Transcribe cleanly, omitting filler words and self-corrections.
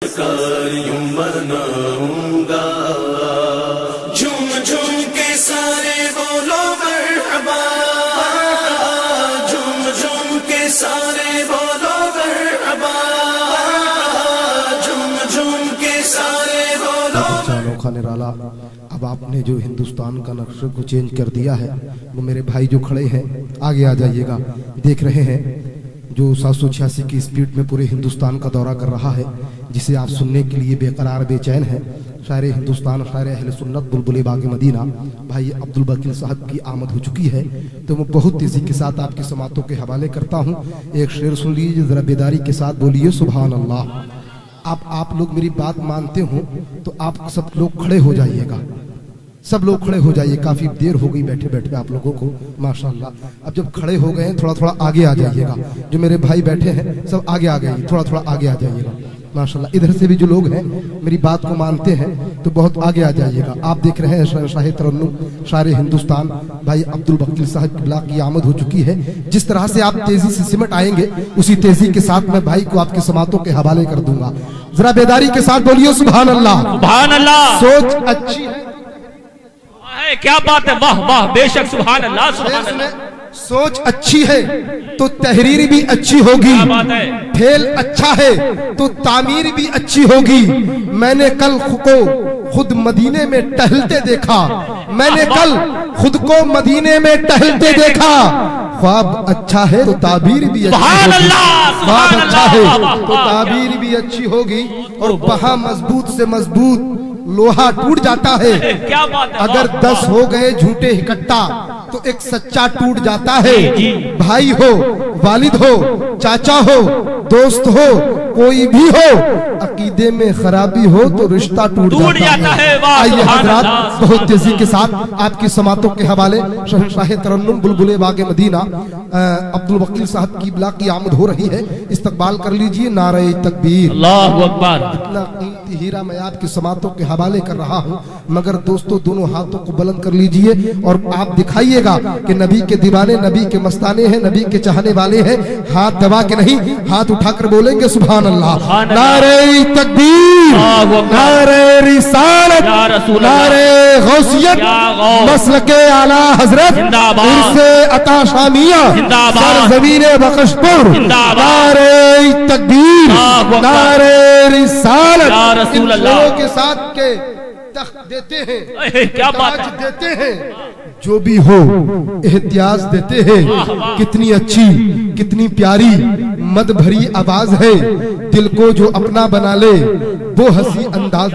यूं मनाऊंगा, झूम झूम के सारे बोलो मरहबा, झूम झूम के सारे बोलो मरहबा, झूम झूम के सारे बोलो। अनोखा निराला, अब आपने जो हिंदुस्तान का नक्शे को चेंज कर दिया है, वो मेरे भाई जो खड़े हैं आगे आ जाइएगा। देख रहे हैं जो 786 की स्पीड में पूरे हिंदुस्तान का दौरा कर रहा है, जिसे आप सुनने के लिए बेकरार बेचैन हैं। शायर हिंदुस्तान, शायर अहले सुन्नत, बुलबुल बाग मदीना भाई अब्दुल वकील साहब की आमद हो चुकी है, तो मैं बहुत तेजी के साथ आपकी समातों के हवाले करता हूँ। एक शेर सुन लीजिए, जरा बेदारी के साथ बोलिए सुभान अल्लाह। आप लोग मेरी बात मानते हो तो आप सब लोग खड़े हो जाइएगा, सब लोग खड़े हो जाइए। काफी देर हो गई बैठे बैठे आप लोगों को, माशाल्लाह। अब जब खड़े हो गए हैं थोड़ा थोड़ा आगे आ जाइएगा। जो मेरे भाई बैठे हैं सब आगे आ गए, थोड़ा थोड़ा आगे आ जाइएगा माशाल्लाह। इधर से भी जो लोग हैं मेरी बात को मानते हैं तो बहुत आगे आ जाइएगा। आप देख रहे हैं शाह तरन्नुम शायर हिंदुस्तान भाई अब्दुल वकील साहब की आमद हो चुकी है। जिस तरह से आप तेजी से सिमट आएंगे उसी तेजी के साथ मैं भाई को आपकी समातों के हवाले कर दूंगा। जरा बेदारी के साथ बोलिए सुभान अल्लाह, सुभान अल्लाह। सोच अच्छी है, क्या बात है, वाह वाह, बेशक सुभान अल्लाह, सुभान अल्लाह। सोच अच्छी है तो तहरीर भी अच्छी होगी, फेल अच्छा है तो तामीर भी अच्छी होगी। मैंने कल को खुद मदीने में टहलते देखा, मैंने कल खुद को मदीने में टहलते देखा। ख्वाब अच्छा है तो ताबीर भी अच्छी होगी, ख्वाब अच्छा है तो ताबीर भी अच्छी होगी। और वहां मजबूत से मजबूत लोहा टूट जाता है। क्या बात है, अगर 10 हो गए झूठे इकट्ठा तो एक सच्चा टूट जाता है। भाई हो, वालिद हो, चाचा हो, दोस्त हो, कोई भी हो, अकीदे में खराबी हो तो रिश्ता टूट जाता है। आइए हजरात, बहुत तेजी के साथ आपकी समातों के हवाले शाह तरन्नुम बुलबुल बाग मदीना अब्दुल वकील साहब की बिला की आमद हो रही है। इस्तकबाल कर लीजिए, नारे तकबीर, अल्लाहु अकबर। इतना कीमती हीरा मैं आपकी समातों के हवाले कर रहा हूँ, मगर दोस्तों दोनों हाथों को बुलंद कर लीजिए और आप दिखाइएगा कि नबी के दीवाने, नबी के मस्ताने हैं, नबी के चाहने वाले हैं। हाथ दबा के नहीं, हाथ उठाकर बोलेंगे सुभान अल्लाह। नारे तकबीर, नारे रिसालत, नारे गौसियत, मसलके आला हजरत, इरसे अता शामिया, सरज़मीने बख्शपुर, नारे तकबीर, नारे रिसालत। इन लोगों के साथ के तख्त देते हैं, क्या बात देते हैं, जो भी हो एहतियाज देते हैं। कितनी अच्छी, कितनी प्यारी मद भरी आवाज है, दिल को जो अपना बना ले वो हंसी अंदाज।